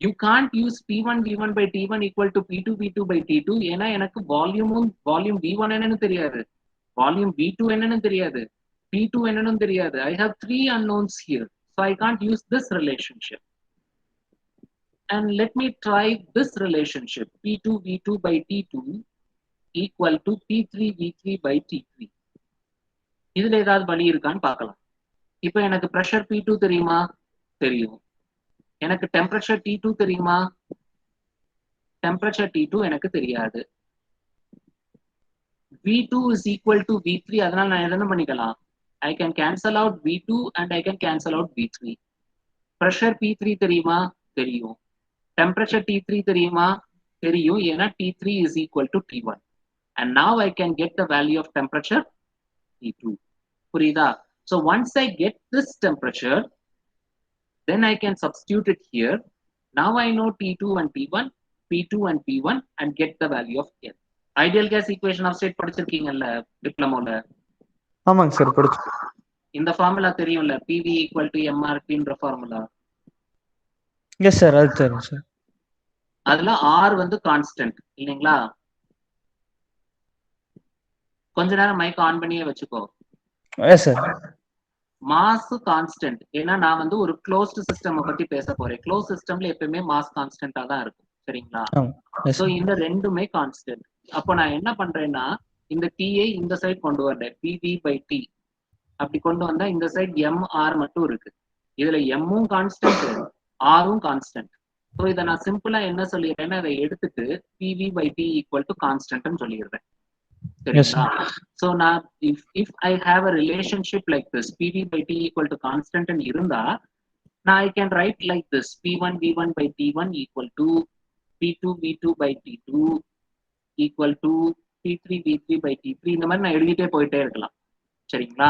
you can't use P1 V1 by T1 equal to P2 V2 by T2 ஏன்னா எனக்கு volume V1 என்னன்னு தெரியாது, volume V2 என்னன்னு தெரியாது, T2 என்னன்னு தெரியாது. I have 3 unknowns here, so I can't use this relationship. And let me try this relationship, P2 V2 by T2 equal to P3 V3 by T3. இதுல ஏதாவது வழி இருக்கான்னு பார்க்கலாம். இப்போ எனக்கு pressure P2 தெரியுமா? தெரியும். எனக்கு temperature T2 தெரியுமா? temperature T2 எனக்கு தெரியாது. V2 is equal to V3, அதனால நான் என்ன பண்ணிக்கலாம்? I can cancel out V2 and I can cancel out V3. Pressure P3 தெரியுமா? தெரியும். Temperature T3 தெரியுமா? தெரியும், ஏன்னா T3 is equal to T1. And now I can get the value of temperature T2. புரியுதா? So once I get this temperature, then I can substitute it here. Now I know T2 and T1, P2 and P1 and get the value of N. Ideal gas equation of state படிச்சிருக்கீங்கல்ல டிப்ளமோல? ஆமாங்க sir படிச்சு. இந்த formula தெரியும்ல, PV equal to MRTன்ற formula. Yes sir, அது தெரியும் sir. அதுல R வந்து constant இல்லைங்களா? கொஞ்ச நேரம் மைக் ஆன் பண்ணியே வச்சுக்கோ. Yes sir. மாஸ் கான்ஸ்டன்ட், ஏன்னா நான் வந்து ஒரு க்ளோஸ்ட் சிஸ்டம் பத்தி பேச போறேன். க்ளோஸ் சிஸ்டம்ல எப்பவுமே மாஸ் கான்ஸ்டன்டா தான் இருக்கும், சரிங்களா? சோ இந்த ரெண்டுமே கான்ஸ்டன்ட். அப்போ நான் என்ன பண்றேன்னா இந்த T-ஐ இந்த சைடு கொண்டு வரேன், PV by T அப்படி கொண்டு வந்தா இந்த சைடு MR மட்டும் இருக்கு. இதுல M-ம் கான்ஸ்டன்ட், R-ம் கான்ஸ்டன்ட். ஸோ இதை நான் சிம்பிளா என்ன சொல்லிடுறேன்னா அதை எடுத்துட்டு PV by T equal to கான்ஸ்டன்ட்னு சொல்லிடுறேன், சரிங்களா? So now if I have a relationship like this, PV by T equal to constant and இருந்தா, now I can write like this, P1 V1 by T1 equal to P2 V2 by T2 equal to P3 V3 by T3. இந்த மாதிரி நான் எழுதிட்டே போயிட்டே இருக்கலாம், சரிங்களா?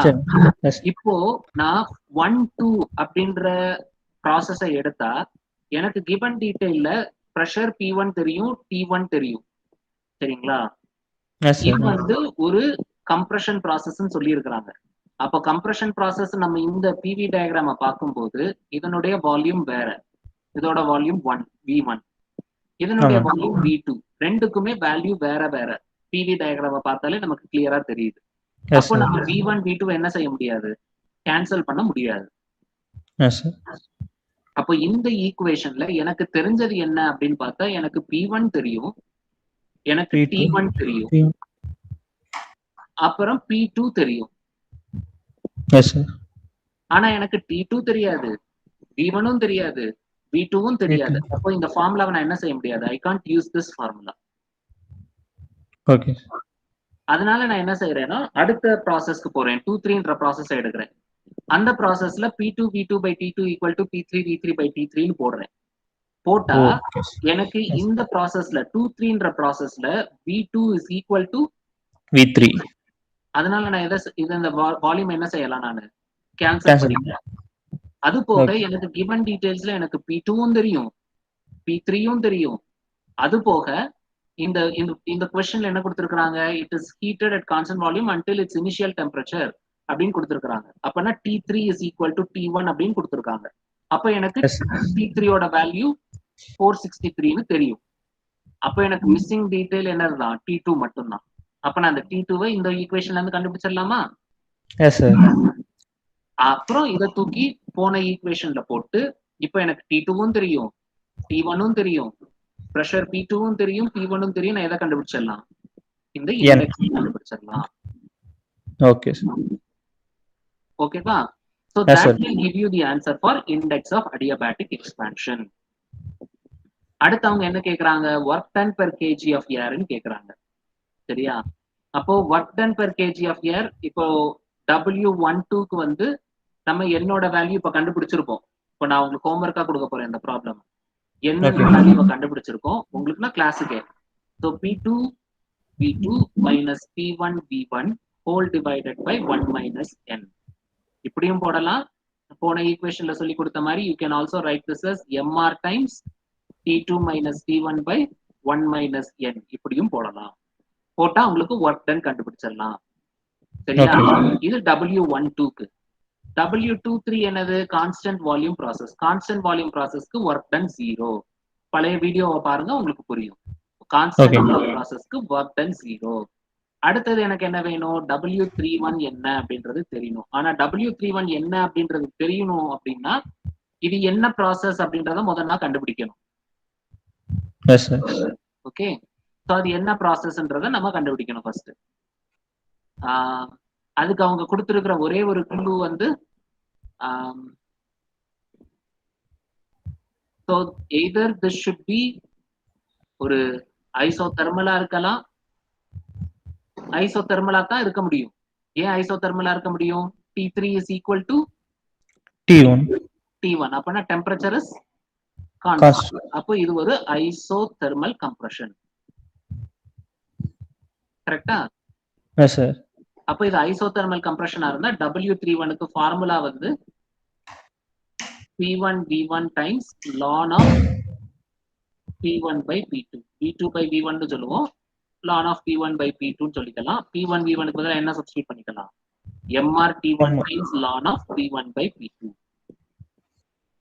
இப்போ நான் 1-2 அப்படின்ற ப்ராசஸை எடுத்தா எனக்கு given டீடைல்ல pressure P1 தெரியும், T1 தெரியும், சரிங்களா? இது வந்து ஒரு கம்ப்ரஷன் ப்ராசஸ்ன்னு சொல்லி இருக்கிறாங்க. அப்போ கம்ப்ரஷன் ப்ராசஸ் நம்ம இந்த பிவி டயக்ராம பார்க்கும்போது இதனுடைய வால்யூம் வேற, இதோட வால்யூம் V1, இதனுடைய வால்யூம் V2, ரெண்டுக்குமே வேல்யூ வேற வேற. பிவி டயக்ராம பார்த்தாலே நமக்கு கிளியரா தெரியுது. அப்போ நம்ம V1 V2 என்ன செய்ய முடியாது? கேன்சல் பண்ண முடியாது. Yes, sir. அப்போ இந்த ஈக்குவேஷன்ல எனக்கு தெரிஞ்சது என்ன அப்படின்னு பார்த்தா எனக்கு P1 தெரியும், எனக்கு P2. T1 தெரியும், P1. அப்புறம் P2 தெரியும். Yes, sir. ஆனா எனக்கு T2 தெரியாது, V1 தெரியாது, V2 தெரியாது. அப்போ இந்த ஃபார்முலாவை நான் என்ன செய்ய முடியாது? I can't use this formula. Okay. அதனால நான் என்ன செய்யறேன்னா அடுத்த ப்ராசஸ்க்கு போறேன், 2-3ன்ற ப்ராசஸ் எடுக்கிறேன். அந்த ப்ராசஸ்ல P2 V2 by T2 equal to P3 V3 by T3 ன்னு போடுறேன். போட்டா Okay. எனக்கு இந்த ப்ராசஸ்ல 2-3ன்ற ப்ராசஸ்ல V2 is equal to V3. அதனால நான் இது இந்த வால்யூம் என்ன செய்யலாம், நான் கேன்சல் Cancel. பண்ணிக்கிறேன். அது போக Okay. எனக்கு கிவன் டீடைல்ஸ்ல எனக்கு P2 தெரியும், P3 தெரியும். அது போக இந்த இந்த क्वेश्चनல என்ன கொடுத்திருக்காங்க, it is heated at constant volume until its initial temperature அப்படின்னு கொடுத்திருக்காங்க. அப்பனா T3 is equal to T1 அப்படின்னு கொடுத்திருக்காங்க. அப்ப எனக்கு Yes. T3 ஓட வேல்யூ 463 ன்னு தெரியும். அப்ப எனக்கு மிஸ்ஸிங் டீடைல் என்னதுதான், T2 மட்டும்தான். அப்ப நான் அந்த T2வை இந்த ஈக்குவேஷன்ல இருந்து கண்டுபிடிச்சிடலாமா? Yes, sir. அப்புறம் இதை தூக்கி போன ஈக்குவேஷன்ல போட்டு இப்ப எனக்கு T2 தெரியும், T1 தெரியும், பிரஷர் P2 தெரியும், P1 தெரியும். நான் எதை கண்டுபிடிச்சிடலாம், இந்த இண்டெக்ஸ் கண்டுபிடிச்சிடலாம். Okay, sir. ஓகேவா? So Yes, that sir. will give you the answer for index of adiabatic expansion. அடுத்து அவங்க என்ன கேக்குறாங்க, work done per kg of air ன்னு கேக்குறாங்க. சரியா? அப்போ work done per kg of air இப்போ W12க்கு வந்து நம்ம என்னோட வேல்யூ இப்ப கண்டுபிடிச்சிருப்போம். இப்போ நான் உங்களுக்கு ஹோம்ஒர்க்கா கொடுக்க போறேன் இந்த ப்ராப்ளம். என்ன Okay. வேல்யூவை கண்டுபிடிச்சிருக்கோம் உங்களுக்குன்னா கிளாஸுக்கே. So P2 V2 minus P1 V1 whole divided by 1 minus n. இப்படியும் போடலாம். போன ஈக்குவேஷன்ல சொல்லி கொடுத்த மாதிரி you can also write this as mr times T2 minus T1 by 1 minus n. இப்படியும் போடலாம். போட்டா உங்களுக்கு ஒர்க் டன் கண்டுபிடிச்சிடலாம். சரியா? இது W12க்கு. W23 என்னது, constant volume process. Constant volume ப்ராசஸ்க்கு ஒர்க் டன் 0. பழைய வீடியோவை பாருங்க உங்களுக்கு புரியும். கான்ஸ்டன்ட் வால்யூம் ப்ராசஸ்க்கு ஒர்க் டன் 0. அடுத்தது எனக்கு என்ன வேணும், W31 என்ன அப்படின்றது தெரியணும். ஆனா W31 என்ன அப்படின்றது தெரியணும் அப்படின்னா இது என்ன ப்ராசஸ் அப்படின்றத முதல்ல கண்டுபிடிக்கணும். Yes, sir. ஓகே, ஸோ அது என்ன ப்ராசஸ்ன்றத நம்ம கண்டுபிடிக்கணும் ஃபர்ஸ்ட். அதுக்கு அவங்க கொடுத்துருக்கிற ஒரே ஒரு குழு வந்து so either this should be ஒரு ஐசோதெர்மலா இருக்கலாம், ஐசோதெர்மலா தான் இருக்க முடியும். ஏன் ஐசோதெர்மலா இருக்க முடியும், T3 is equal to T1. T1. அப்பனா டெம்பரேச்சர் இஸ் Constant. கான்ஸ்டன்ட். அப்போ இது ஒரு ஐசோதெர்மல் கம்ப்ரஷன். கரெக்டா? Yes, sir. அப்போ இது ஐசோதெர்மல் கம்ப்ரஷனா இருந்தா W31க்கு ஃபார்முலா வந்து P1 V1 times ln of P1 by P2. P2 by V1 னு சொல்லுவோம், ln of P1 by P2 னு சொல்லிக்கலாம். P1 V1க்கு பதிலா என்ன சப்ஸ்டிட்யூட் பண்ணிக்கலாம், mr T1 times ln of P1 by P2.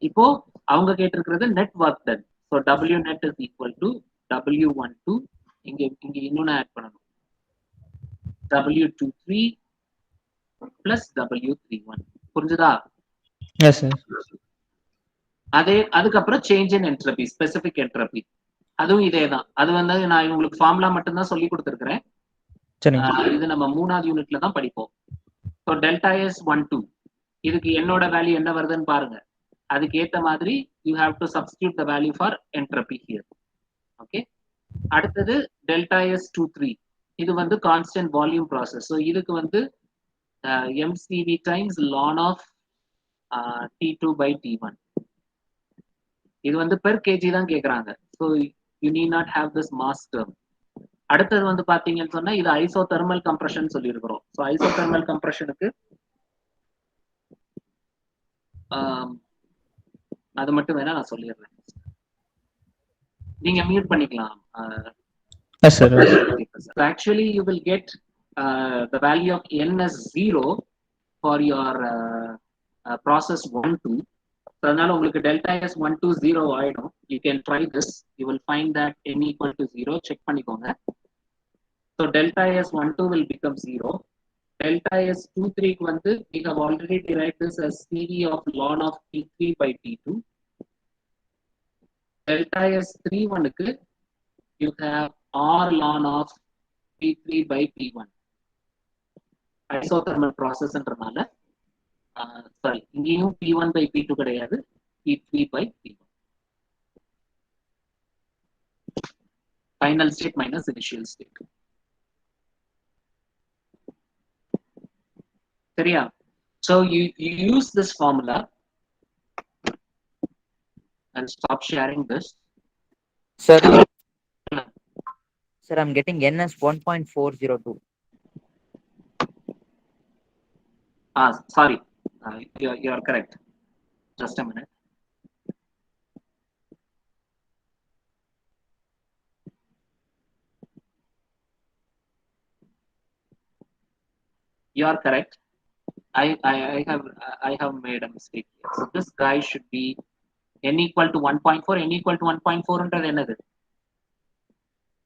இப்போ அவங்க கேட்டிருக்கிறது net work done. So W net is equal to W12 இங்க இன்னொன்னு ஆட் பண்ணணும், W23 plus W31. புரிஞ்சுதா? Yes, sir. அதுக்கப்புறம் change in entropy, specific entropy, அதுவும் இதே தான். அது வந்து நான் உங்களுக்கு ஃபார்முலா மட்டும்தான் சொல்லி கொடுத்துருக்கிறேன். இது நம்ம 3வது யூனிட்ல தான் படிப்போம். ஸோ டெல்டா S12 இதுக்கு என்னோட வேல்யூ என்ன வருதுன்னு பாருங்க. அதுக்கு ஏத்த மாதிரி you have to substitute the value for entropy here. Okay, அடுத்தது டெல்டா S23 இது வந்து கான்ஸ்டன்ட் வால்யூம் ப்ராசஸ். ஸோ இதுக்கு வந்து mCv times ln of T2 by T1. இது வந்து பெர் கேஜி தான் கேட்குறாங்க. So you need not have this mass term. அடுத்தது வந்து பார்த்தீங்கன்னு சொன்னா இது ஐசோதெர்மல் கம்ப்ரஷன் சொல்லியிருக்கிறோம். ஸோ ஐசோதெர்மல் கம்ப்ரஷனுக்கு அது மட்டும் வேணா நான் சொல்லிடுறேன், நீங்க மியூட் பண்ணிக்கலாம். Yes, sir. So actually you will get the value of n as 0 for your process 1-2. So அதனால உங்களுக்கு delta S12 0 ஆயிடும். You can try this. You will find that n equal to 0. Check பண்ணிக்கோங்க. So delta S12 will become 0. delta S 23 க்கு வந்து we have already derived this as CV of ln of T3 by T2. Delta S 31 க்கு you have R ln of T3 by T1. Isothermal process ன்றனால sorry இங்கேயும் P1 by P2 கிடையாது, P3 by P1. Final state minus initial state. சரியா? So you use this formula. I'll stop sharing this. Sir, sir, I'm getting NS 1.402. Sorry, you are correct. Just a minute. You are correct. I have made a mistake here. So this guy should be n equal to 1.4. N equal to 1.4 ன்றது என்னது?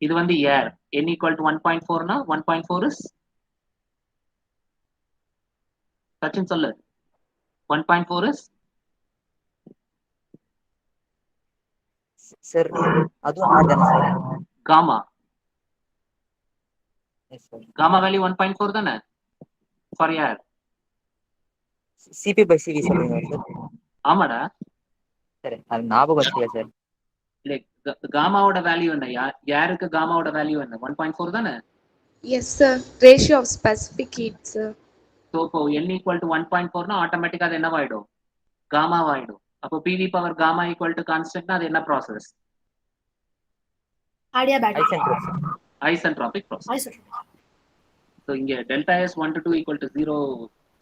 இது வந்து air. N equal to 1.4 னா 1.4 is Sachin சொல்லு. 1.4 is Sir, அதுவும் R தானே sir? gamma. Yes, sir. Gamma value 1.4 தானே? For air. CP by CV சொல்றீங்களா sir? ஆமாடா. சரி, அது ஞாபகம் வச்சுக்கல சார். Like gammaவோட வேல்யூ என்ன? ஏருக்கு gammaவோட வேல்யூ என்ன? 1.4 தானே? Yes, sir. Ratio of specific heat, sir. So இப்போ n equal to 1.4 னா ஆட்டோமேட்டிக்கா அது என்னவாயிடும்? gamma ஆயிடும். அப்போ PV power gamma equal to constant னா அது என்ன process? Adiabatic. Isentropic. Isentropic process. Isentropic. So இங்க delta S 1 to 2 equal to 0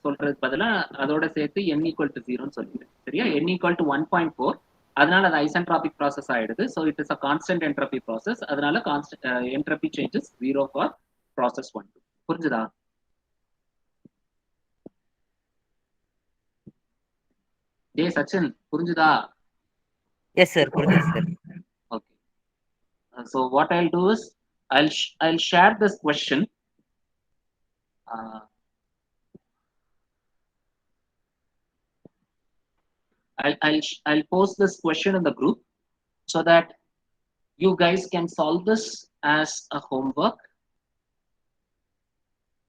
சொல்றதுக்கு பதிலா அதோட சேர்த்து n equal to 0 ன்னு சொல்லிடு. சரியா? n equal to 1.4 அதனால அது isentropic process ஆயிடுது. So it is a constant entropy process. அதனால constant entropy changes 0 for process 1 2. புரிஞ்சுதா? டேய் சச்சின் புரிஞ்சுதா? Yes sir, புரியுது sir. Okay. So what I'll do is I'll share this question. I'll post this question in the group so that you guys can solve this as a homework